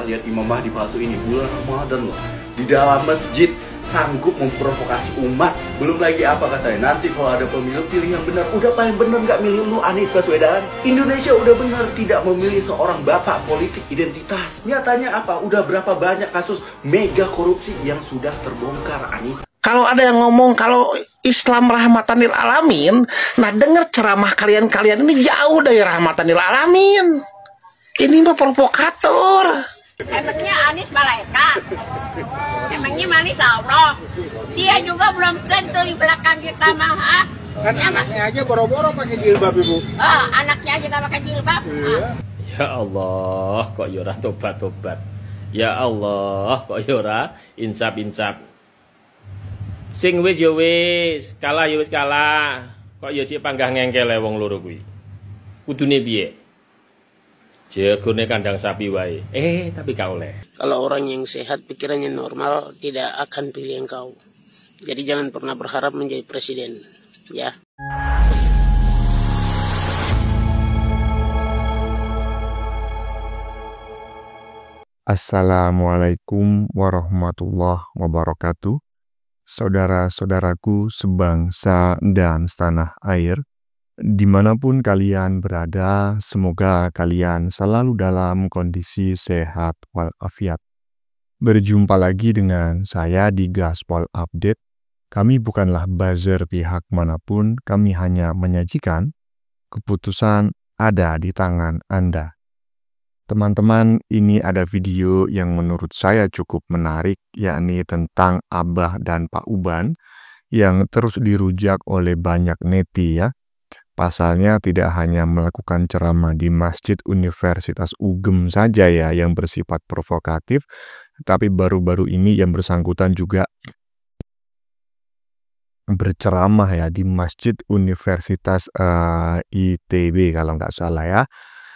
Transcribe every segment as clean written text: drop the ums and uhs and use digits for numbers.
lihat Imam Mahdi palsu ini. Bulan Ramadan loh, di dalam masjid sanggup memprovokasi umat. Belum lagi apa katanya, nanti kalau ada pemilu pilih yang benar. Udah paling benar nggak milih lu Anies Baswedan? Indonesia udah benar tidak memilih seorang bapak politik identitas. Nyatanya apa? Udah berapa banyak kasus mega korupsi yang sudah terbongkar, Anies? Kalau ada yang ngomong kalau Islam rahmatan lil alamin, nah denger ceramah kalian-kalian ini jauh dari rahmatan lil alamin. Ini mah provokator. Emangnya Anies malaikat? Emangnya manis Allah? Dia juga belum tentu di belakang kita mah. Kan anaknya aja boro-boro pakai jilbab, Ibu. Oh, anaknya aja gak pakai jilbab. Ya Allah, kok yora tobat-tobat. Ya Allah, kok yora insap-insap. Sing wis ya wis, kalah ya wis kalah. Kok ya cik panggah ngengkel wong loro kuwi. Kudune piye? Jagone kandang sapi wae. Tapi gak oleh. Kalau orang yang sehat pikirannya normal tidak akan pilih engkau. Jadi jangan pernah berharap menjadi presiden, ya. Assalamualaikum warahmatullahi wabarakatuh. Saudara-saudaraku sebangsa dan setanah air, dimanapun kalian berada, semoga kalian selalu dalam kondisi sehat walafiat. Berjumpa lagi dengan saya di Gaspol Update. Kami bukanlah buzzer pihak manapun, kami hanya menyajikan keputusan ada di tangan Anda. Teman-teman, ini ada video yang menurut saya cukup menarik, yakni tentang Abah dan Pak Uban yang terus dirujak oleh banyak neti ya. Pasalnya tidak hanya melakukan ceramah di Masjid Universitas UGM saja ya yang bersifat provokatif, tapi baru-baru ini yang bersangkutan juga berceramah ya di Masjid Universitas ITB kalau nggak salah ya.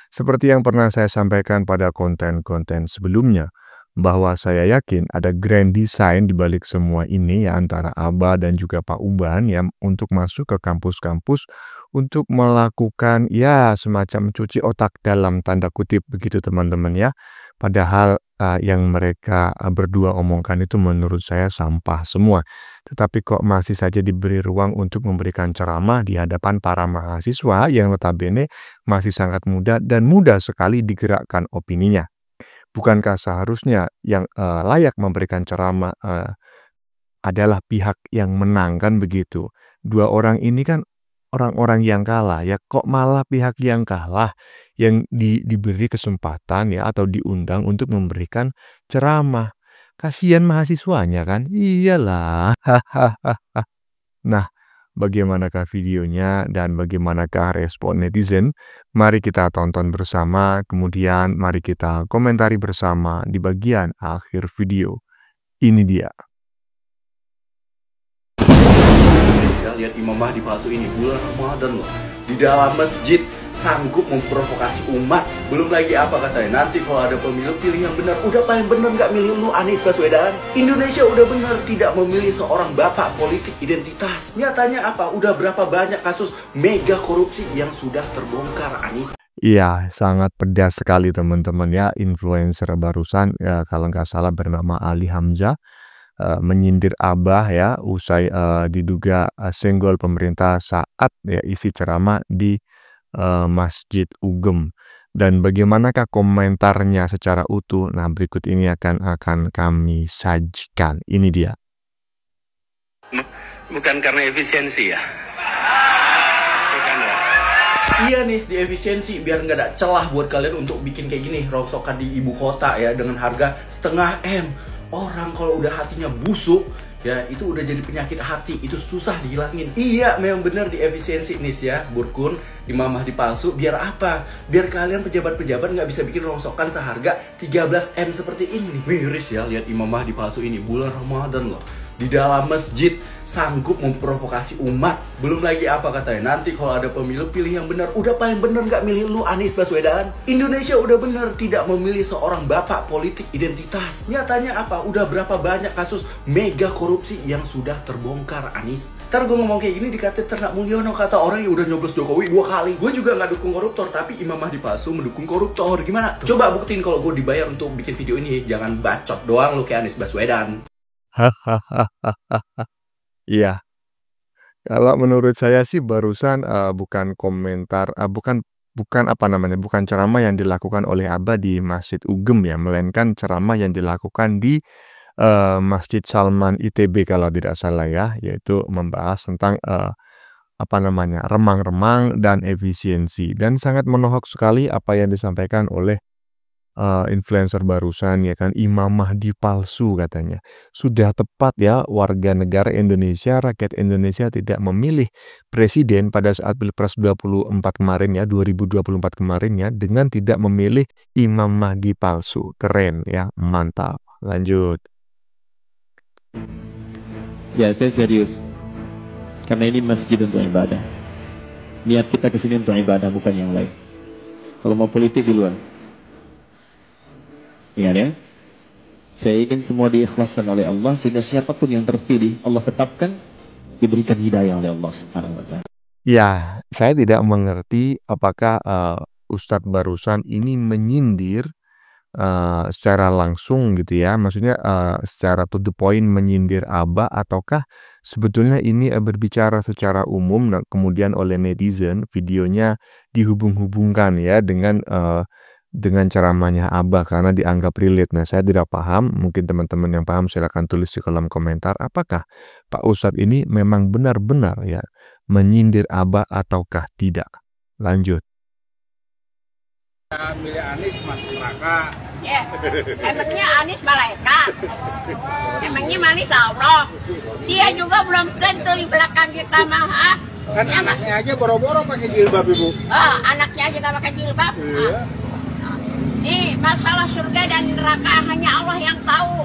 Seperti yang pernah saya sampaikan pada konten-konten sebelumnya, bahwa saya yakin ada grand design di balik semua ini ya antara Abah dan juga Pak Uban ya untuk masuk ke kampus-kampus untuk melakukan ya semacam cuci otak dalam tanda kutip begitu teman-teman ya. Padahal yang mereka berdua omongkan itu menurut saya sampah semua. Tetapi kok masih saja diberi ruang untuk memberikan ceramah di hadapan para mahasiswa yang notabene masih sangat muda dan mudah sekali digerakkan opininya. Bukankah seharusnya yang layak memberikan ceramah adalah pihak yang menang kan begitu? Dua orang ini kan orang-orang yang kalah ya, kok malah pihak yang kalah yang diberi kesempatan ya atau diundang untuk memberikan ceramah. Kasihan mahasiswanya kan? Iyalah. Nah, bagaimanakah videonya dan bagaimanakah respon netizen? Mari kita tonton bersama, kemudian mari kita komentari bersama di bagian akhir video. Ini dia. Lihat Imam Mahdi palsu ini. Bulan Ramadan loh, di dalam masjid sanggup memprovokasi umat. Belum lagi apa katanya, nanti kalau ada pemilu pilih yang benar. Udah paling benar nggak milih lu Anies Baswedan? Indonesia udah benar tidak memilih seorang bapak politik identitas. Nyatanya apa? Udah berapa banyak kasus mega korupsi yang sudah terbongkar, Anies? Iya, sangat pedas sekali teman-teman ya. Influencer barusan ya, kalau nggak salah bernama Ali Hamzah menyindir Abah ya usai diduga senggol pemerintah saat ya isi ceramah di Masjid UGM. Dan bagaimanakah komentarnya secara utuh? Nah, berikut ini akan kami sajikan. Ini dia. Bukan karena efisiensi ya? Bukan ya? Iya nih, di efisiensi biar nggak ada celah buat kalian untuk bikin kayak gini rongsokan di ibu kota ya dengan harga 0,5 M. Orang kalau udah hatinya busuk ya itu udah jadi penyakit hati, itu susah dihilangin. Iya, memang bener di efisiensi nih ya Burkun, Imam Mahdi palsu. Biar apa? Biar kalian pejabat-pejabat nggak bisa bikin rongsokan seharga 13 M seperti ini nih. Miris ya lihat Imam Mahdi palsu ini. Bulan Ramadan loh, di dalam masjid sanggup memprovokasi umat. Belum lagi apa katanya, nanti kalau ada pemilu pilih yang benar. Udah paling benar nggak milih lu Anies Baswedan? Indonesia udah benar tidak memilih seorang bapak politik identitas. Nyatanya apa? Udah berapa banyak kasus mega korupsi yang sudah terbongkar Anies. Ntar gue ngomong kayak gini dikatain ternak Mulyono, kata orang yang udah nyoblos Jokowi 2 kali. Gue juga nggak dukung koruptor, tapi Imam Mahdi palsu mendukung koruptor. Gimana? Coba buktiin kalau gue dibayar untuk bikin video ini. Jangan bacot doang lu kayak Anies Baswedan. Iya, kalau menurut saya sih barusan bukan komentar, bukan ceramah yang dilakukan oleh Abah di Masjid Ugem ya, melainkan ceramah yang dilakukan di Masjid Salman ITB kalau tidak salah ya, yaitu membahas tentang remang-remang dan efisiensi, dan sangat menohok sekali apa yang disampaikan oleh influencer barusan ya kan, Imam Mahdi palsu katanya. Sudah tepat ya, warga negara Indonesia, rakyat Indonesia tidak memilih presiden pada saat Pilpres 2024 kemarin ya, 2024 kemarin ya, dengan tidak memilih Imam Mahdi palsu. Keren ya, mantap. Lanjut. Ya, saya serius. Karena ini masjid untuk ibadah. Niat kita kesini untuk ibadah, bukan yang lain. Kalau mau politik di luar. Ingat ya, saya ingin semua diikhlaskan oleh Allah, sehingga siapapun yang terpilih Allah tetapkan diberikan hidayah oleh Allah Subhanahu wa Ta'ala. Ya, saya tidak mengerti apakah Ustadz barusan ini menyindir secara langsung gitu ya, maksudnya secara to the point menyindir Abah, ataukah sebetulnya ini berbicara secara umum, nah, kemudian oleh netizen videonya dihubung-hubungkan ya dengan ceramahnya Abah karena dianggap relate. Nah, saya tidak paham, mungkin teman-teman yang paham silakan tulis di kolom komentar, apakah Pak Ustadz ini memang benar-benar ya menyindir Abah ataukah tidak. Lanjut. Milih Anies masuk neraka. Ya, emangnya Anies malaikat? Emangnya Anies Allah? Dia juga belum tentu di belakang kita mah. Kan ya, anaknya aja boro-boro pakai jilbab, Ibu. Anaknya aja gak pakai jilbab. Iya. Nih, masalah surga dan neraka hanya Allah yang tahu.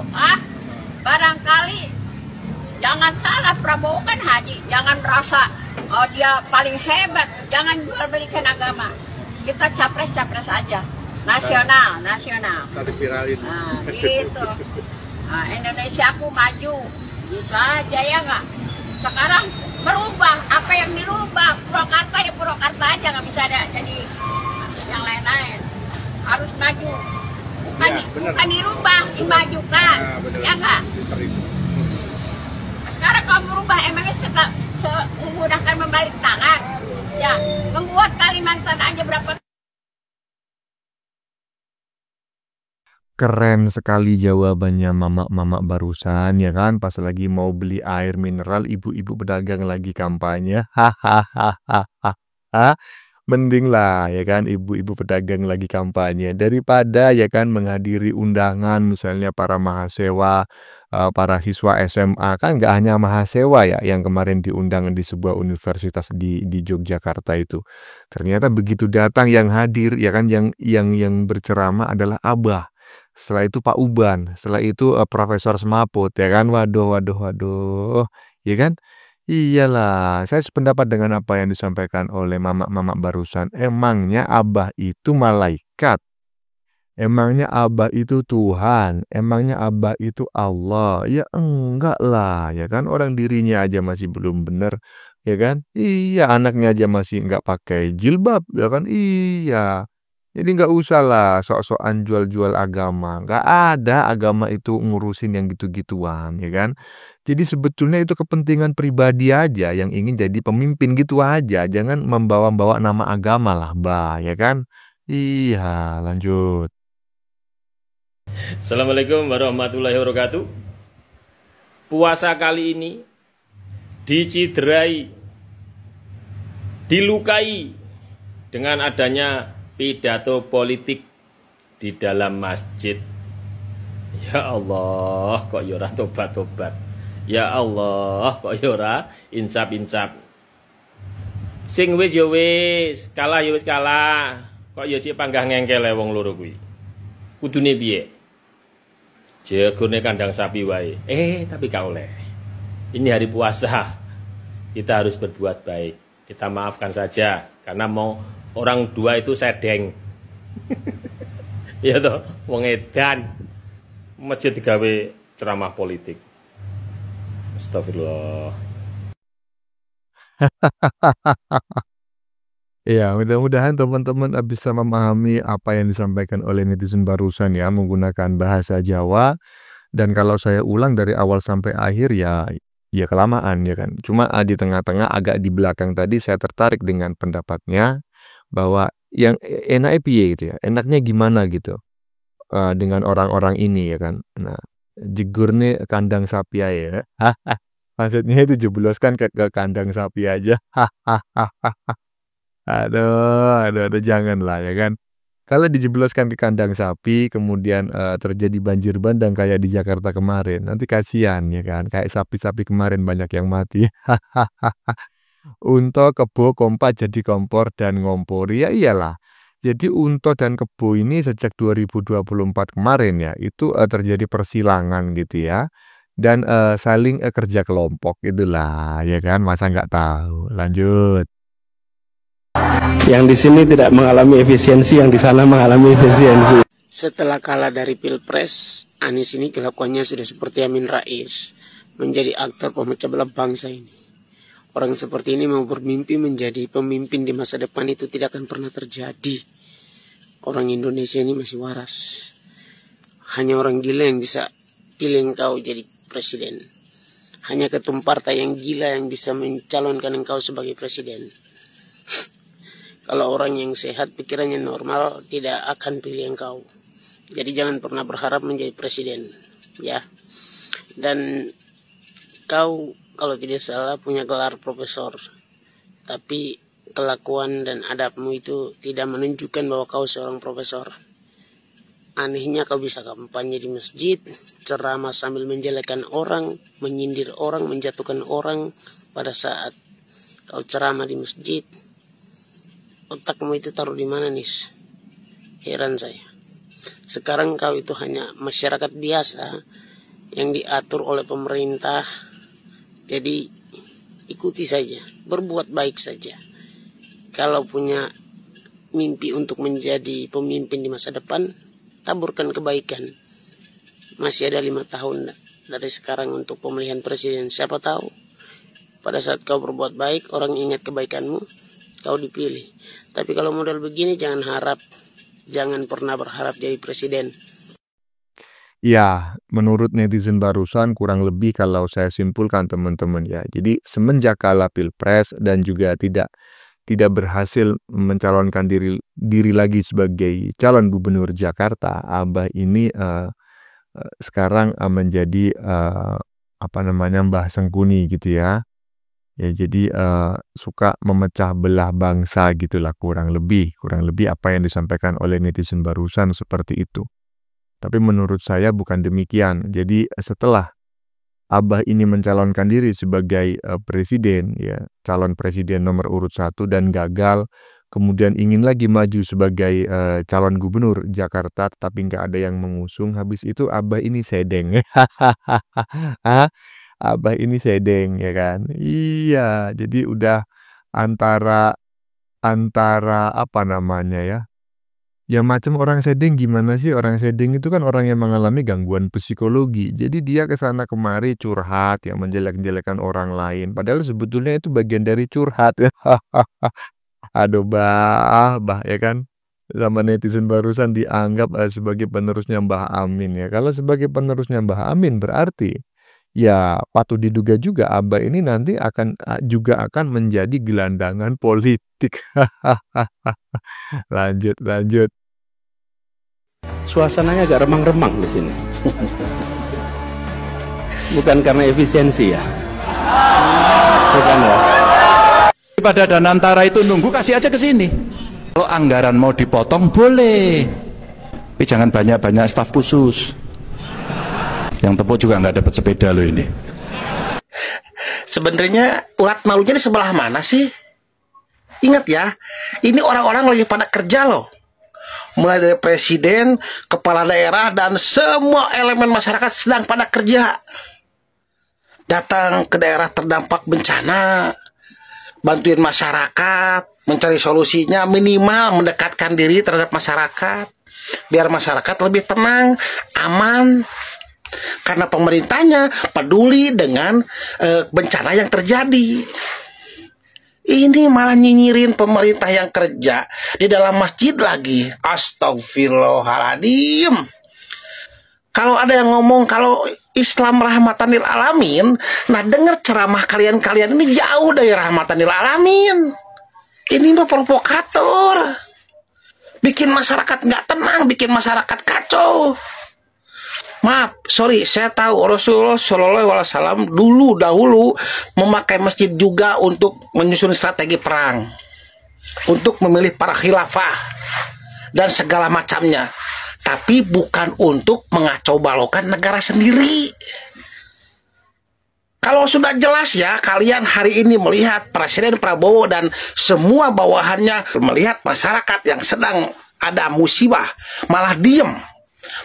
Barangkali jangan salah, Prabowo kan haji. Jangan merasa dia paling hebat. Jangan jual-belikan agama. Kita capres-capres aja. Nasional. Tadi viralin. Nah, gitu. Indonesia aku maju. Gitu aja ya nggak? Sekarang berubah. Apa yang dirubah? Purwakarta ya Purwakarta aja, nggak bisa ada jadi yang lain-lain. Harus maju, bukan dirubah, dimajukan, ya nggak? Sekarang kalau berubah emangnya memudahkan membalik tangan, ya membuat Kalimantan aja berapa. Keren sekali jawabannya mama barusan ya kan, pas lagi mau beli air mineral ibu-ibu pedagang lagi kampanye. Mending lah ya kan ibu-ibu pedagang lagi kampanye daripada ya kan menghadiri undangan misalnya para mahasiswa, para siswa SMA, kan nggak hanya mahasiswa ya yang kemarin diundang di sebuah universitas di Yogyakarta itu. Ternyata begitu datang yang hadir ya kan yang berceramah adalah Abah. Setelah itu Pak Uban, setelah itu Profesor Semaput ya kan. Waduh ya kan. Iyalah, saya sependapat dengan apa yang disampaikan oleh mama barusan. Emangnya Abah itu malaikat? Emangnya Abah itu Tuhan? Emangnya Abah itu Allah? Ya enggak lah, ya kan, orang dirinya aja masih belum benar, ya kan? Iya, anaknya aja masih enggak pakai jilbab, ya kan? Iya. Jadi nggak usah lah sok-sokan jual-jual agama. Nggak ada agama itu ngurusin yang gitu-gituan, ya kan? Jadi sebetulnya itu kepentingan pribadi aja yang ingin jadi pemimpin gitu aja. Jangan membawa-bawa nama agama lah, ya kan? Iya, lanjut. Assalamualaikum warahmatullahi wabarakatuh. Puasa kali ini diciderai, dilukai dengan adanya pidato politik di dalam masjid. Ya Allah, kok yora tobat-tobat. Ya Allah, kok yora insap-insap. Sing wis ya wis, kalah ya wis kalah. Kok ya cik panggah ngengkele wong loro kuwi. Kudune piye? Jegone kandang sapi wae. Tapi gak oleh. Ini hari puasa. Kita harus berbuat baik. Kita maafkan saja karena mau orang dua itu sedeng. Iya toh, wong edan masjid digawe ceramah politik. Astagfirullah. Ya, mudah-mudahan teman-teman bisa memahami apa yang disampaikan oleh netizen barusan ya, menggunakan bahasa Jawa. Dan kalau saya ulang dari awal sampai akhir ya kelamaan ya kan. Cuma di tengah-tengah agak di belakang tadi saya tertarik dengan pendapatnya bahwa yang enaknya piye gitu ya, enaknya gimana gitu dengan orang-orang ini ya kan. Nah, jegurnya kandang sapi aja ya. Maksudnya itu jebloskan ke kandang sapi aja. Aduh, janganlah ya kan. Kalau dijebloskan ke kandang sapi, kemudian terjadi banjir bandang kayak di Jakarta kemarin, nanti kasihan ya kan, kayak sapi-sapi kemarin banyak yang mati. Unto, kebo, kompak jadi kompor dan ngompor. Ya iyalah. Jadi unto dan kebo ini sejak 2024 kemarin ya, itu terjadi persilangan gitu ya. Dan saling kerja kelompok itulah ya kan, masa nggak tahu. Lanjut. Yang di sini tidak mengalami efisiensi, yang di sana mengalami efisiensi. Setelah kalah dari Pilpres, Anies ini kelakuannya sudah seperti Amin Rais, menjadi aktor pemecah belah bangsa ini. Orang seperti ini mau bermimpi menjadi pemimpin di masa depan itu tidak akan pernah terjadi. Orang Indonesia ini masih waras. Hanya orang gila yang bisa pilih engkau jadi presiden. Hanya ketum partai yang gila yang bisa mencalonkan engkau sebagai presiden. Kalau orang yang sehat, pikirannya normal, tidak akan pilih engkau. Jadi jangan pernah berharap menjadi presiden, ya. Dan kau kalau tidak salah punya gelar profesor, tapi kelakuan dan adabmu itu tidak menunjukkan bahwa kau seorang profesor. Anehnya kau bisa kampanye di masjid, ceramah sambil menjelekkan orang, menyindir orang, menjatuhkan orang pada saat kau ceramah di masjid. Otakmu itu taruh di mana, Nis? Heran saya. Sekarang kau itu hanya masyarakat biasa yang diatur oleh pemerintah. Jadi ikuti saja, berbuat baik saja. Kalau punya mimpi untuk menjadi pemimpin di masa depan, taburkan kebaikan. Masih ada 5 tahun dari sekarang untuk pemilihan presiden. Siapa tahu pada saat kau berbuat baik, orang ingat kebaikanmu, kau dipilih. Tapi kalau model begini jangan pernah berharap jadi presiden. Ya, menurut netizen barusan kurang lebih kalau saya simpulkan teman-teman ya. Jadi semenjak kalah Pilpres dan juga tidak berhasil mencalonkan diri lagi sebagai calon gubernur Jakarta, Abah ini sekarang menjadi Mbah Sengkuni gitu ya. Ya jadi suka memecah belah bangsa gitulah kurang lebih apa yang disampaikan oleh netizen barusan seperti itu. Tapi menurut saya bukan demikian. Jadi setelah Abah ini mencalonkan diri sebagai presiden ya, calon presiden nomor urut 1 dan gagal, kemudian ingin lagi maju sebagai calon gubernur Jakarta tapi nggak ada yang mengusung, habis itu Abah ini sedeng. Abah ini sedeng ya kan. Iya, jadi udah antara apa namanya ya. Ya macam orang sedeng gimana sih? Orang sedeng itu kan orang yang mengalami gangguan psikologi. Jadi dia kesana kemari curhat ya, menjelek-jelekan orang lain. Padahal sebetulnya itu bagian dari curhat. Aduh bah ya kan. Sama netizen barusan dianggap sebagai penerusnya Mbah Amin ya. Kalau sebagai penerusnya Mbah Amin berarti ya patut diduga juga Abah ini nanti akan menjadi gelandangan politik. Lanjut. Suasananya agak remang-remang di sini. Bukan karena efisiensi ya. Bukan ya. Pada Danantara itu nunggu kasih aja ke sini. Kalau anggaran mau dipotong boleh. Tapi jangan banyak-banyak staf khusus. Yang tepuk juga nggak dapat sepeda loh ini. Sebenarnya urat malunya di sebelah mana sih? Ingat ya, ini orang-orang lagi pada kerja loh. Mulai dari presiden, kepala daerah, dan semua elemen masyarakat sedang pada kerja. datang ke daerah terdampak bencana, bantuin masyarakat, mencari solusinya, minimal mendekatkan diri terhadap masyarakat, biar masyarakat lebih tenang, aman, karena pemerintahnya peduli dengan bencana yang terjadi. Ini malah nyinyirin pemerintah yang kerja di dalam masjid lagi. Astagfirullahaladzim. Kalau ada yang ngomong kalau Islam rahmatan lil alamin, nah dengar ceramah kalian-kalian ini jauh dari rahmatan lil alamin. Ini mah provokator, bikin masyarakat nggak tenang, bikin masyarakat kacau. Maaf, sorry, saya tahu Rasulullah Shallallahu Alaihi Wasallam dahulu memakai masjid juga untuk menyusun strategi perang, untuk memilih para khilafah dan segala macamnya. Tapi bukan untuk mengacau balaukan negara sendiri. Kalau sudah jelas ya, kalian hari ini melihat Presiden Prabowo dan semua bawahannya melihat masyarakat yang sedang ada musibah, malah diem,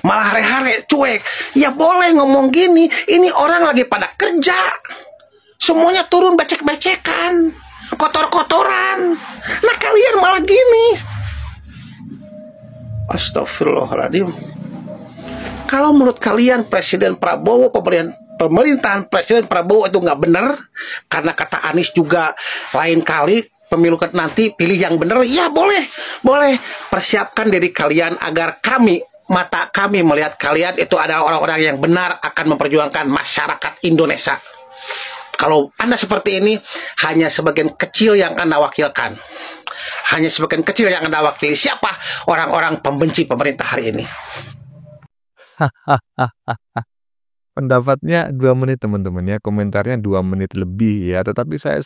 malah hare-hare, cuek. Ya boleh ngomong gini, ini orang lagi pada kerja. Semuanya turun becek-becekan, kotor-kotoran. Nah kalian malah gini. Astagfirullahaladzim. Kalau menurut kalian Presiden Prabowo, pemerintahan Presiden Prabowo itu nggak benar, karena kata Anies juga lain kali pemilu nanti pilih yang benar, ya boleh, boleh. Persiapkan diri kalian agar mata kami melihat kalian itu adalah orang-orang yang benar akan memperjuangkan masyarakat Indonesia. Kalau Anda seperti ini, hanya sebagian kecil yang Anda wakilkan. Hanya sebagian kecil yang Anda wakili. Siapa? Orang-orang pembenci pemerintah hari ini. Pendapatnya 2 menit teman-teman ya, komentarnya 2 menit lebih ya, tetapi saya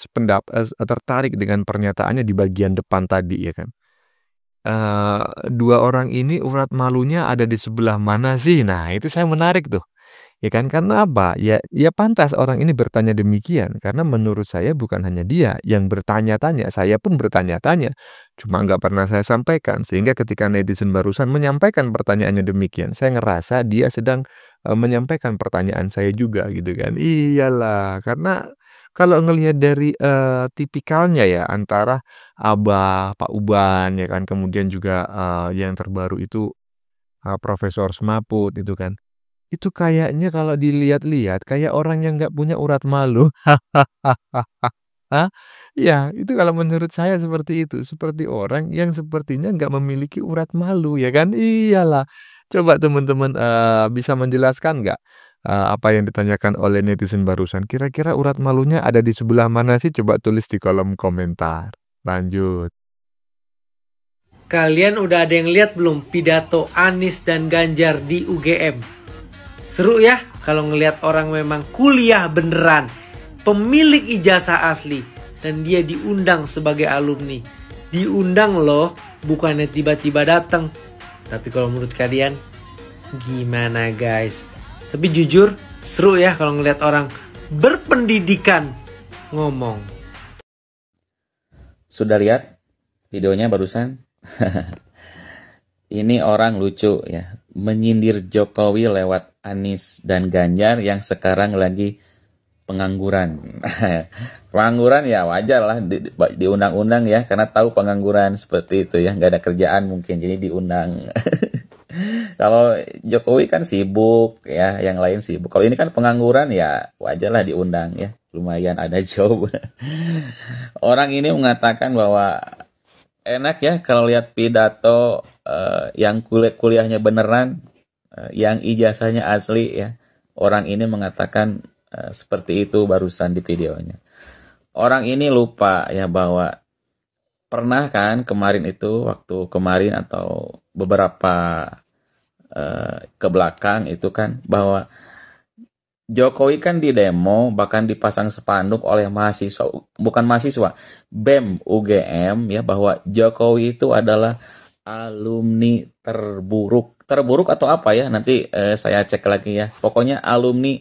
tertarik dengan pernyataannya di bagian depan tadi ya kan. 2 orang ini urat malunya ada di sebelah mana sih? Nah itu saya menarik tuh. Ya kan, karena apa? Ya pantas orang ini bertanya demikian, karena menurut saya bukan hanya dia yang bertanya-tanya, saya pun bertanya-tanya, cuma nggak pernah saya sampaikan, sehingga ketika netizen barusan menyampaikan pertanyaannya demikian, saya ngerasa dia sedang menyampaikan pertanyaan saya juga gitu kan. Iyalah, karena kalau ngelihat dari tipikalnya ya, antara Abah, Pak Uban ya kan, kemudian juga yang terbaru itu Profesor Smaput itu kan. Itu kayaknya kalau dilihat-lihat kayak orang yang nggak punya urat malu. Hah? Ya, itu kalau menurut saya seperti itu. Seperti orang yang sepertinya nggak memiliki urat malu, ya kan? Iyalah. Coba teman-teman bisa menjelaskan nggak apa yang ditanyakan oleh netizen barusan? Kira-kira urat malunya ada di sebelah mana sih? Coba tulis di kolom komentar. Lanjut. Kalian udah ada yang lihat belum pidato Anies dan Ganjar di UGM? Seru ya kalau ngelihat orang memang kuliah beneran, pemilik ijazah asli, dan dia diundang sebagai alumni. Diundang loh, bukannya tiba-tiba datang. Tapi kalau menurut kalian, gimana guys? Tapi jujur, seru ya kalau ngelihat orang berpendidikan ngomong. Sudah lihat videonya barusan? Ini orang lucu ya, menyindir Jokowi lewat Anies dan Ganjar yang sekarang lagi pengangguran. Pengangguran ya wajar lah di undang-undang ya, karena tahu pengangguran seperti itu ya, nggak ada kerjaan mungkin jadi diundang. Kalau Jokowi kan sibuk ya, yang lain sibuk. Kalau ini kan pengangguran ya wajar lah diundang ya, lumayan ada job. Orang ini mengatakan bahwa enak ya kalau lihat pidato yang kuliahnya beneran, yang ijazahnya asli ya. Orang ini mengatakan seperti itu barusan di videonya. Orang ini lupa ya bahwa pernah kan kemarin itu, waktu kemarin atau beberapa ke belakang itu kan, bahwa Jokowi kan di demo, bahkan dipasang spanduk oleh mahasiswa, bukan mahasiswa, BEM UGM ya, bahwa Jokowi itu adalah alumni terburuk atau apa ya, nanti saya cek lagi ya. Pokoknya alumni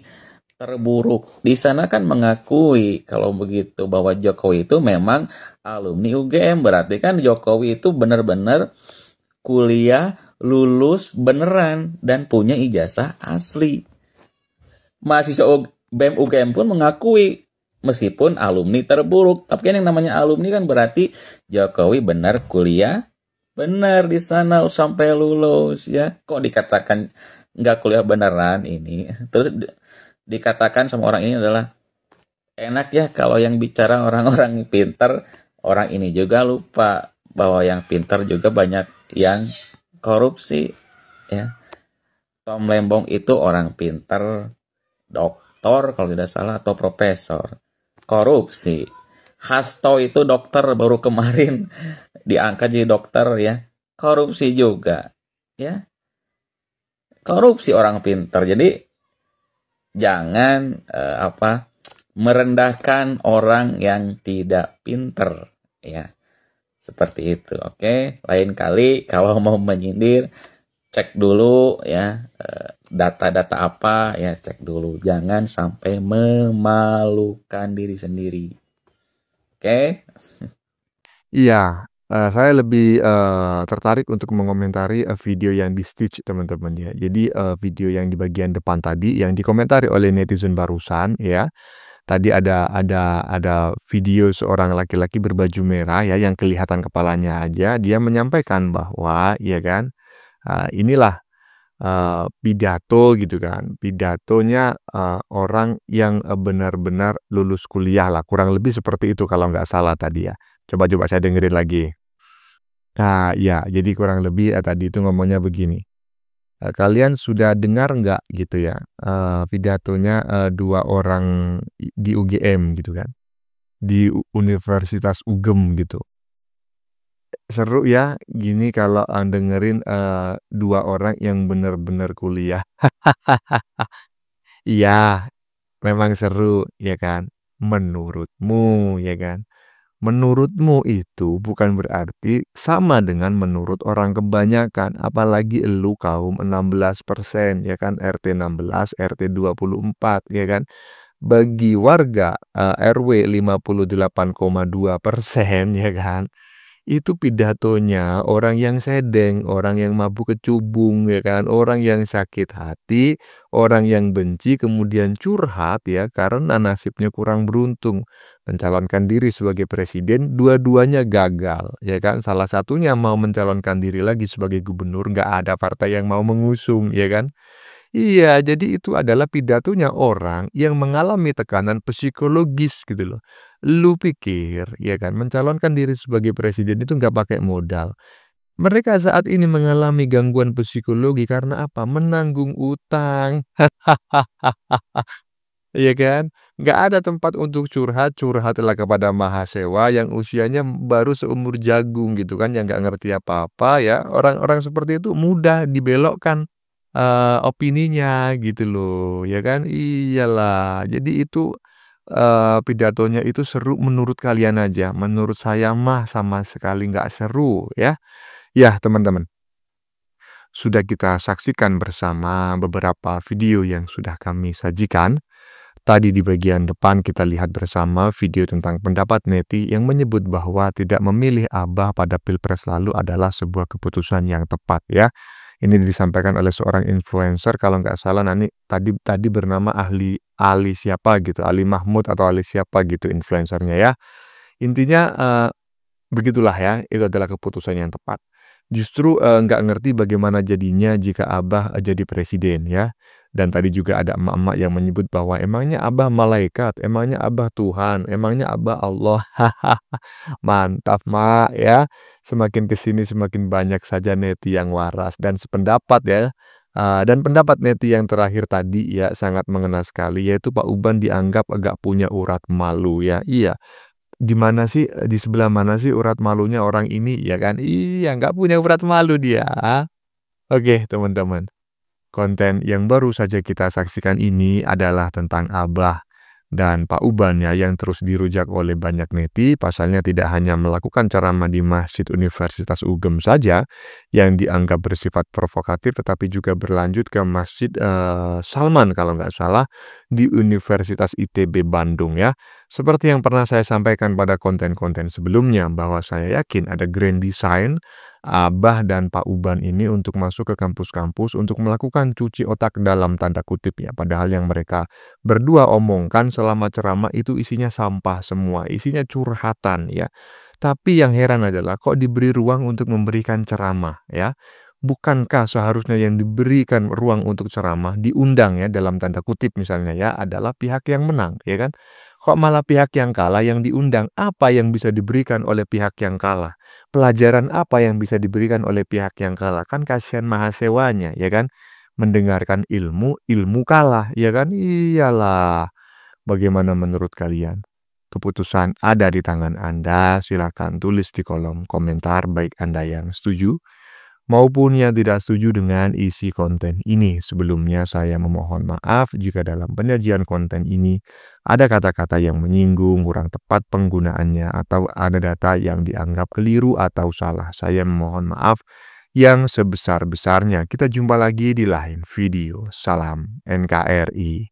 terburuk. Di sana kan mengakui kalau begitu bahwa Jokowi itu memang alumni UGM, berarti kan Jokowi itu benar-benar kuliah lulus beneran dan punya ijazah asli. BEM UGM pun mengakui meskipun alumni terburuk. Tapi kan yang namanya alumni kan berarti Jokowi benar kuliah, benar di sana sampai lulus ya. Kok dikatakan nggak kuliah beneran ini? Terus dikatakan sama orang ini adalah enak ya kalau yang bicara orang-orang pintar, orang ini juga lupa bahwa yang pintar juga banyak yang korupsi ya. Tom Lembong itu orang pintar, doktor kalau tidak salah atau profesor, korupsi. Hasto itu dokter baru kemarin diangkat jadi dokter ya, korupsi juga ya. Korupsi orang pintar. Jadi jangan merendahkan orang yang tidak pintar ya. Seperti itu, oke. Lain kali kalau mau menyindir cek dulu ya data-data apa ya, cek dulu, jangan sampai memalukan diri sendiri. Oke? Iya, saya lebih tertarik untuk mengomentari video yang di Stitch teman-teman ya. Jadi video yang di bagian depan tadi yang dikomentari oleh netizen barusan ya. Tadi ada video seorang laki-laki berbaju merah ya yang kelihatan kepalanya aja. Dia menyampaikan bahwa ya kan inilah pidato gitu kan. Pidatonya orang yang benar-benar lulus kuliah lah. Kurang lebih seperti itu kalau nggak salah tadi ya. Coba saya dengerin lagi. Nah ya, jadi kurang lebih tadi itu ngomongnya begini. Kalian sudah dengar nggak gitu ya pidatonya dua orang di UGM gitu kan, di Universitas UGM gitu. Seru ya gini kalau dengerin dua orang yang benar-benar kuliah. Iya, memang seru ya kan. Menurutmu ya kan. Menurutmu itu bukan berarti sama dengan menurut orang kebanyakan, apalagi elu kaum 16% ya kan, RT 16, RT 24 ya kan. Bagi warga RW 58,2% ya kan. Itu pidatonya orang yang sedeng, orang yang mabuk kecubung ya kan, orang yang sakit hati, orang yang benci kemudian curhat ya karena nasibnya kurang beruntung mencalonkan diri sebagai presiden, dua-duanya gagal ya kan. Salah satunya mau mencalonkan diri lagi sebagai gubernur, nggak ada partai yang mau mengusung ya kan. Iya, jadi itu adalah pidatonya orang yang mengalami tekanan psikologis gitu loh. Lu pikir, ya kan, mencalonkan diri sebagai presiden itu nggak pakai modal. Mereka saat ini mengalami gangguan psikologi karena apa? Menanggung utang. Iya kan? Nggak ada tempat untuk curhatlah kepada mahasewa yang usianya baru seumur jagung gitu kan, yang nggak ngerti apa-apa ya. Orang-orang seperti itu mudah dibelokkan opininya gitu loh, ya kan? Iyalah, jadi itu pidatonya itu seru menurut kalian aja, menurut saya mah sama sekali nggak seru ya. Ya teman-teman, sudah kita saksikan bersama beberapa video yang sudah kami sajikan. Tadi di bagian depan kita lihat bersama video tentang pendapat neti yang menyebut bahwa tidak memilih Abah pada Pilpres lalu adalah sebuah keputusan yang tepat ya. Ini disampaikan oleh seorang influencer kalau nggak salah tadi bernama Ali siapa gitu, Ali Mahmud atau Ali siapa gitu influencernya ya. Intinya begitulah ya, itu adalah keputusan yang tepat. Justru nggak ngerti bagaimana jadinya jika Abah jadi presiden ya. Dan tadi juga ada emak-emak yang menyebut bahwa emangnya Abah malaikat, emangnya Abah Tuhan, emangnya Abah Allah. Mantap mak ya. Semakin kesini semakin banyak saja neti yang waras dan sependapat ya. Dan pendapat neti yang terakhir tadi ya sangat mengena sekali, yaitu Pak Uban dianggap agak punya urat malu ya. Iya. Di mana sih, di sebelah mana sih urat malunya orang ini ya kan? Iya, nggak punya urat malu dia. Oke teman-teman, konten yang baru saja kita saksikan ini adalah tentang Abah dan Pak Uban ya, yang terus dirujak oleh banyak neti. Pasalnya tidak hanya melakukan ceramah di Masjid Universitas UGM saja yang dianggap bersifat provokatif, tetapi juga berlanjut ke Masjid Salman kalau nggak salah di Universitas ITB Bandung ya. Seperti yang pernah saya sampaikan pada konten-konten sebelumnya, bahwa saya yakin ada grand design Abah dan Pak Uban ini untuk masuk ke kampus-kampus untuk melakukan cuci otak dalam tanda kutip ya. Padahal yang mereka berdua omongkan selama ceramah itu isinya sampah semua, isinya curhatan ya. Tapi yang heran adalah kok diberi ruang untuk memberikan ceramah ya. Bukankah seharusnya yang diberikan ruang untuk ceramah, diundang ya dalam tanda kutip misalnya ya, adalah pihak yang menang ya kan? Kok malah pihak yang kalah yang diundang? Apa yang bisa diberikan oleh pihak yang kalah? Pelajaran apa yang bisa diberikan oleh pihak yang kalah? Kan kasihan mahasiswanya ya kan? Mendengarkan ilmu, ilmu kalah ya kan? Iyalah. Bagaimana menurut kalian? Keputusan ada di tangan Anda, silakan tulis di kolom komentar baik Anda yang setuju maupun yang tidak setuju dengan isi konten ini. Sebelumnya saya memohon maaf jika dalam penyajian konten ini ada kata-kata yang menyinggung, kurang tepat penggunaannya, atau ada data yang dianggap keliru atau salah. Saya memohon maaf yang sebesar-besarnya. Kita jumpa lagi di lain video. Salam NKRI.